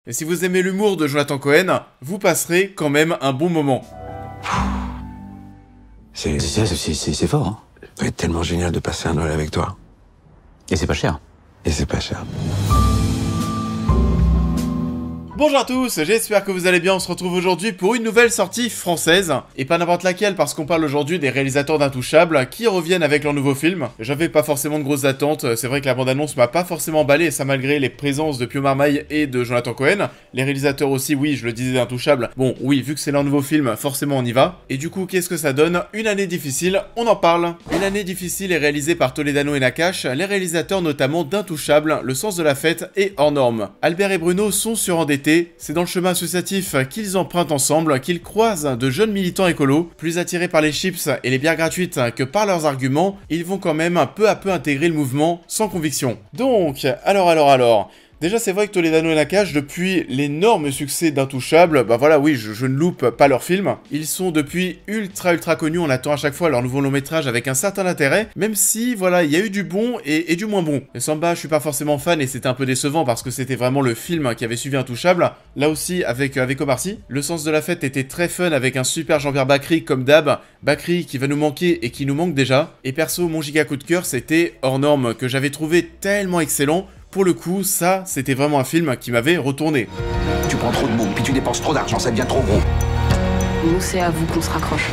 Et si vous aimez l'humour de Jonathan Cohen, vous passerez quand même un bon moment. C'est fort, hein. Ça doit être tellement génial de passer un Noël avec toi. Et c'est pas cher. Et c'est pas cher. Bonjour à tous, j'espère que vous allez bien, on se retrouve aujourd'hui pour une nouvelle sortie française, et pas n'importe laquelle parce qu'on parle aujourd'hui des réalisateurs d'Intouchables qui reviennent avec leur nouveau film. J'avais pas forcément de grosses attentes, c'est vrai que la bande-annonce m'a pas forcément emballé, et ça malgré les présences de Pio Marmaille et de Jonathan Cohen. Les réalisateurs aussi, oui, je le disais d'Intouchables, bon oui, vu que c'est leur nouveau film, forcément on y va. Et du coup, qu'est-ce que ça donne? Une année difficile, on en parle. Une année difficile est réalisée par Toledano et Nakache, les réalisateurs notamment d'Intouchables, Le Sens de la Fête et Hors Normes. Albert et Bruno sont surendettés. C'est dans le chemin associatif qu'ils empruntent ensemble qu'ils croisent de jeunes militants écolos. Plus attirés par les chips et les bières gratuites que par leurs arguments, ils vont quand même peu à peu intégrer le mouvement sans conviction. Donc, alors... Déjà, c'est vrai que Toledano et Nakache, depuis l'énorme succès d'Intouchables, bah voilà, oui, je ne loupe pas leur film. Ils sont depuis ultra connus, on attend à chaque fois leur nouveau long métrage avec un certain intérêt, même si, voilà, il y a eu du bon et du moins bon. Et Samba, je suis pas forcément fan et c'était un peu décevant parce que c'était vraiment le film qui avait suivi Intouchables. Là aussi, avec Omar Sy. Le Sens de la Fête était très fun avec un super Jean-Pierre Bacri comme d'hab. Bacri qui va nous manquer et qui nous manque déjà. Et perso, mon giga coup de cœur, c'était Hors Normes, que j'avais trouvé tellement excellent. Pour le coup, ça, c'était vraiment un film qui m'avait retourné. Tu prends trop de mots, puis tu dépenses trop d'argent, ça devient trop gros. Nous, c'est à vous qu'on se raccroche.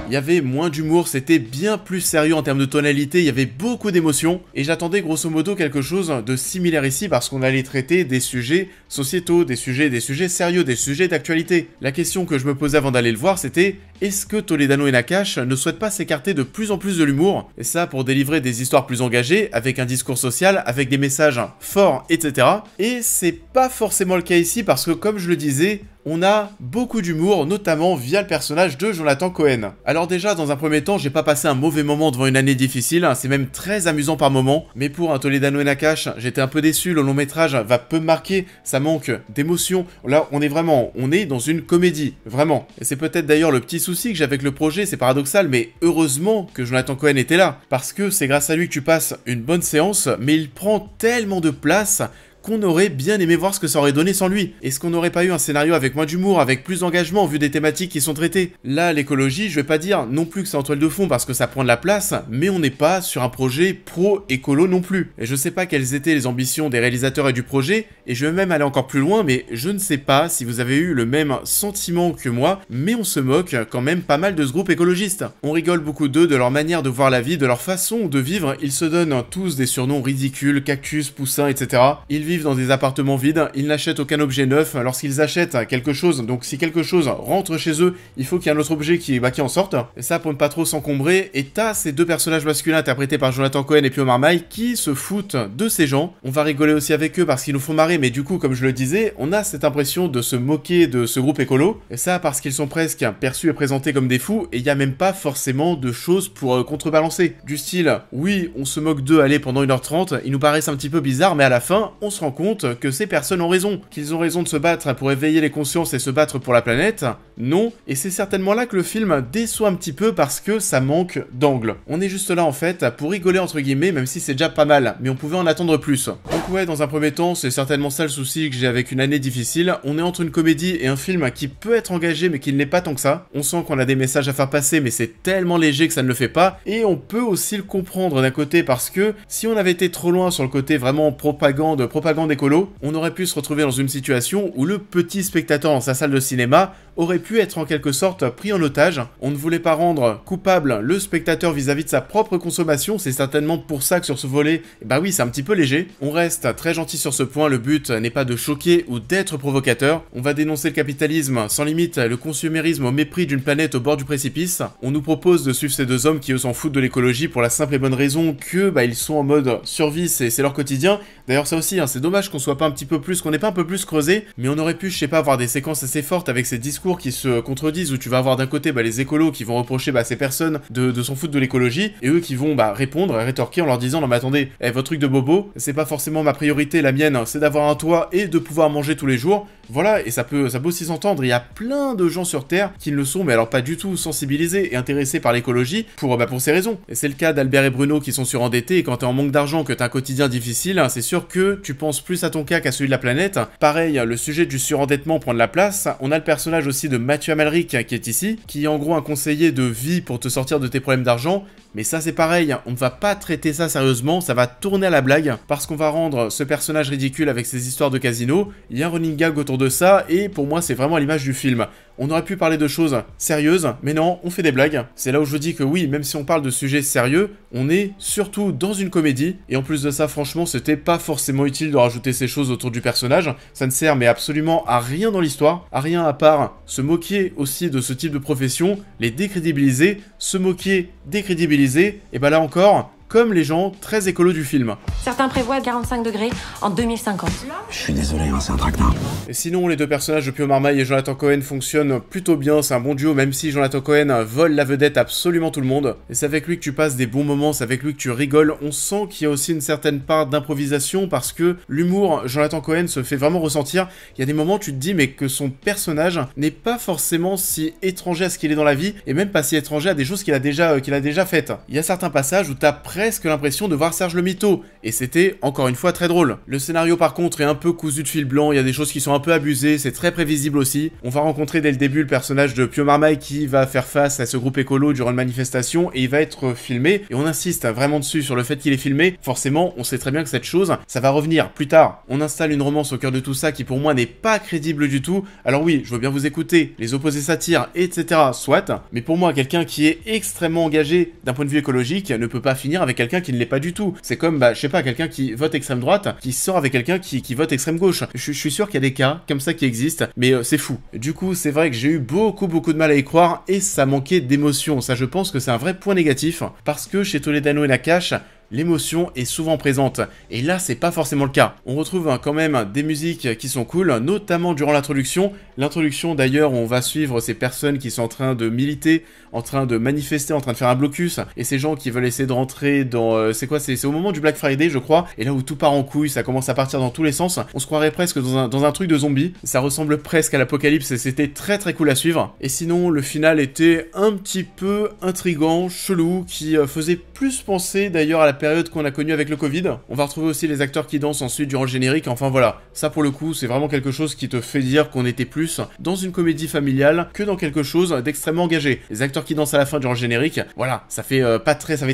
Il y avait moins d'humour, c'était bien plus sérieux en termes de tonalité, il y avait beaucoup d'émotions, et j'attendais grosso modo quelque chose de similaire ici parce qu'on allait traiter des sujets sociétaux, des sujets sérieux, des sujets d'actualité. La question que je me posais avant d'aller le voir, c'était est-ce que Toledano et Nakache ne souhaitent pas s'écarter de plus en plus de l'humour, et ça pour délivrer des histoires plus engagées, avec un discours social, avec des messages forts, etc. Et c'est pas forcément le cas ici parce que comme je le disais, on a beaucoup d'humour, notamment via le personnage de Jonathan Cohen. Alors déjà, dans un premier temps, j'ai pas passé un mauvais moment devant une année difficile, c'est même très amusant par moments, mais pour un Toledano et Nakache, j'étais un peu déçu, le long métrage va peu me marquer, ça manque d'émotion. Là, on est dans une comédie, vraiment. Et c'est peut-être d'ailleurs le petit souci que j'ai avec le projet, c'est paradoxal, mais heureusement que Jonathan Cohen était là, parce que c'est grâce à lui que tu passes une bonne séance, mais il prend tellement de place qu'on aurait bien aimé voir ce que ça aurait donné sans lui. Est-ce qu'on n'aurait pas eu un scénario avec moins d'humour, avec plus d'engagement vu des thématiques qui sont traitées? Là, l'écologie, je vais pas dire non plus que c'est en toile de fond parce que ça prend de la place, mais on n'est pas sur un projet pro-écolo non plus. Et je sais pas quelles étaient les ambitions des réalisateurs et du projet, et je vais même aller encore plus loin, mais je ne sais pas si vous avez eu le même sentiment que moi, mais on se moque quand même pas mal de ce groupe écologiste. On rigole beaucoup d'eux, de leur manière de voir la vie, de leur façon de vivre, ils se donnent tous des surnoms ridicules, cactus, poussins, etc. Ils vivent dans des appartements vides, ils n'achètent aucun objet neuf lorsqu'ils achètent quelque chose, donc si quelque chose rentre chez eux, il faut qu'il y ait un autre objet qui en sorte, et ça pour ne pas trop s'encombrer, et t'as ces deux personnages masculins interprétés par Jonathan Cohen et Pio Marmaille qui se foutent de ces gens. On va rigoler aussi avec eux parce qu'ils nous font marrer, mais du coup, comme je le disais, on a cette impression de se moquer de ce groupe écolo, et ça parce qu'ils sont presque perçus et présentés comme des fous, et il n'y a même pas forcément de choses pour contrebalancer. Du style, oui, on se moque d'eux, allez, pendant 1h30, ils nous paraissent un petit peu bizarres, mais à la fin, on se rend compte que ces personnes ont raison, qu'ils ont raison de se battre pour éveiller les consciences et se battre pour la planète. Non, et c'est certainement là que le film déçoit un petit peu parce que ça manque d'angle. On est juste là en fait pour rigoler entre guillemets, même si c'est déjà pas mal, mais on pouvait en attendre plus. Donc ouais, dans un premier temps, c'est certainement ça le souci que j'ai avec une année difficile. On est entre une comédie et un film qui peut être engagé mais qui ne l'est pas tant que ça. On sent qu'on a des messages à faire passer mais c'est tellement léger que ça ne le fait pas, et on peut aussi le comprendre d'un côté parce que si on avait été trop loin sur le côté vraiment propagande écolo, on aurait pu se retrouver dans une situation où le petit spectateur dans sa salle de cinéma aurait pu être en quelque sorte pris en otage. On ne voulait pas rendre coupable le spectateur vis-à-vis de sa propre consommation, c'est certainement pour ça que sur ce volet, bah oui, c'est un petit peu léger. On reste très gentil sur ce point, le but n'est pas de choquer ou d'être provocateur. On va dénoncer le capitalisme sans limite, le consumérisme au mépris d'une planète au bord du précipice. On nous propose de suivre ces deux hommes qui eux s'en foutent de l'écologie pour la simple et bonne raison que ils sont en mode survie, c'est leur quotidien. D'ailleurs ça aussi, c'est dommage qu'on soit pas un petit peu plus, qu'on n'ait pas un peu plus creusé, mais on aurait pu, je sais pas, avoir des séquences assez fortes avec ces discours discours qui se contredisent, où tu vas avoir d'un côté les écolos qui vont reprocher ces personnes de s'en foutre de l'écologie, et eux qui vont répondre, rétorquer en leur disant non mais attendez, votre truc de bobo, c'est pas forcément ma priorité, la mienne, c'est d'avoir un toit et de pouvoir manger tous les jours. Voilà, et ça peut aussi s'entendre, il y a plein de gens sur Terre qui ne le sont, mais alors pas du tout sensibilisés et intéressés par l'écologie pour ces raisons. Et c'est le cas d'Albert et Bruno qui sont surendettés, et quand t'es en manque d'argent, que t'as un quotidien difficile, c'est sûr que tu penses plus à ton cas qu'à celui de la planète. Pareil, le sujet du surendettement prend de la place. On a le personnage aussi de Mathieu Amalric qui est ici, qui est en gros un conseiller de vie pour te sortir de tes problèmes d'argent. Mais ça c'est pareil, on ne va pas traiter ça sérieusement, ça va tourner à la blague, parce qu'on va rendre ce personnage ridicule avec ses histoires de casino. Il y a un running gag autour de ça, et pour moi c'est vraiment à l'image du film. On aurait pu parler de choses sérieuses, mais non, on fait des blagues. C'est là où je vous dis que oui, même si on parle de sujets sérieux, on est surtout dans une comédie, et en plus de ça, franchement, c'était pas forcément utile de rajouter ces choses autour du personnage. Ça ne sert mais absolument à rien dans l'histoire, à rien à part se moquer aussi de ce type de profession, les décrédibiliser, se moquer, décrédibiliser, et là encore, comme les gens très écolos du film. Certains prévoient 45 degrés en 2050. Je suis désolé, c'est un traquenard. Et sinon, les deux personnages de Pio Marmaille et Jonathan Cohen fonctionnent plutôt bien, c'est un bon duo, même si Jonathan Cohen vole la vedette absolument tout le monde. Et c'est avec lui que tu passes des bons moments, c'est avec lui que tu rigoles. On sent qu'il y a aussi une certaine part d'improvisation, parce que l'humour, Jonathan Cohen se fait vraiment ressentir. Il y a des moments où tu te dis, mais que son personnage n'est pas forcément si étranger à ce qu'il est dans la vie, et même pas si étranger à des choses qu'il a déjà faites. Il y a certains passages où t'as presque l'impression de voir Serge le Mito, et c'était encore une fois très drôle. Le scénario par contre est un peu cousu de fil blanc, il y a des choses qui sont un peu abusées, c'est très prévisible aussi. On va rencontrer dès le début le personnage de Pio Marmaille qui va faire face à ce groupe écolo durant une manifestation, et il va être filmé, et on insiste vraiment dessus sur le fait qu'il est filmé. Forcément, on sait très bien que cette chose, ça va revenir plus tard. On installe une romance au cœur de tout ça qui pour moi n'est pas crédible du tout. Alors oui, je veux bien vous écouter, les opposés s'attirent, etc. soit, mais pour moi, quelqu'un qui est extrêmement engagé d'un point de vue écologique ne peut pas finir avec quelqu'un qui ne l'est pas du tout. C'est comme, je sais pas, quelqu'un qui vote extrême droite, qui sort avec quelqu'un qui vote extrême gauche. Je suis sûr qu'il y a des cas comme ça qui existent, mais c'est fou. Du coup, c'est vrai que j'ai eu beaucoup de mal à y croire, et ça manquait d'émotion. Ça, je pense que c'est un vrai point négatif, parce que chez Toledano et Nakache, l'émotion est souvent présente, et là c'est pas forcément le cas. On retrouve quand même des musiques qui sont cool, notamment durant l'introduction. L'introduction d'ailleurs, on va suivre ces personnes qui sont en train de militer, en train de manifester, en train de faire un blocus, et ces gens qui veulent essayer de rentrer dans... c'est au moment du Black Friday je crois, et là où tout part en couille, ça commence à partir dans tous les sens. On se croirait presque dans un truc de zombie, ça ressemble presque à l'apocalypse, et c'était très cool à suivre. Et sinon, le final était un petit peu intriguant, chelou, qui faisait plus penser d'ailleurs à la période qu'on a connue avec le Covid. On va retrouver aussi les acteurs qui dansent ensuite durant le générique, enfin voilà, ça pour le coup c'est vraiment quelque chose qui te fait dire qu'on était plus dans une comédie familiale que dans quelque chose d'extrêmement engagé. Les acteurs qui dansent à la fin durant le générique, voilà, ça fait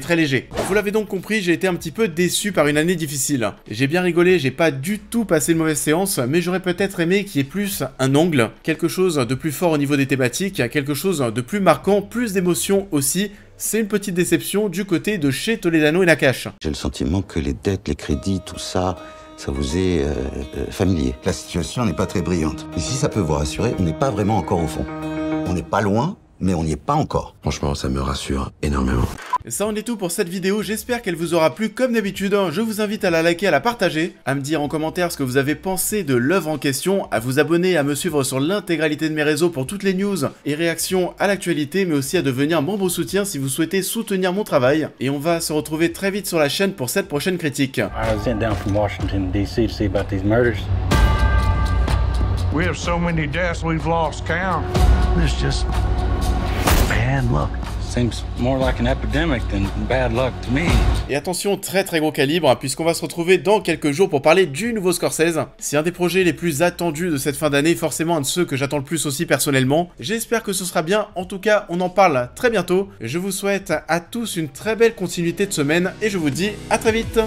très léger. Vous l'avez donc compris, j'ai été un petit peu déçu par une année difficile. J'ai bien rigolé, j'ai pas du tout passé une mauvaise séance, mais j'aurais peut-être aimé qu'il y ait plus un angle, quelque chose de plus fort au niveau des thématiques, quelque chose de plus marquant, plus d'émotion aussi. C'est une petite déception du côté de chez Toledano et Nakache. J'ai le sentiment que les dettes, les crédits, tout ça, ça vous est familier. La situation n'est pas très brillante. Et si ça peut vous rassurer, on n'est pas vraiment encore au fond. On n'est pas loin, mais on n'y est pas encore. Franchement, ça me rassure énormément. Ça en est tout pour cette vidéo, j'espère qu'elle vous aura plu comme d'habitude. Je vous invite à la liker, à la partager, à me dire en commentaire ce que vous avez pensé de l'œuvre en question, à vous abonner, à me suivre sur l'intégralité de mes réseaux pour toutes les news et réactions à l'actualité, mais aussi à devenir membre soutien si vous souhaitez soutenir mon travail. Et on va se retrouver très vite sur la chaîne pour cette prochaine critique. I was sent down from Washington, D.C. to see about these murders. We have so many deaths we've lost count. There's just bad luck. Seems more like an epidemic than bad luck to me. Et attention, très gros calibre, puisqu'on va se retrouver dans quelques jours pour parler du nouveau Scorsese. C'est un des projets les plus attendus de cette fin d'année, forcément un de ceux que j'attends le plus aussi personnellement. J'espère que ce sera bien, en tout cas on en parle très bientôt. Je vous souhaite à tous une très belle continuité de semaine, et je vous dis à très vite.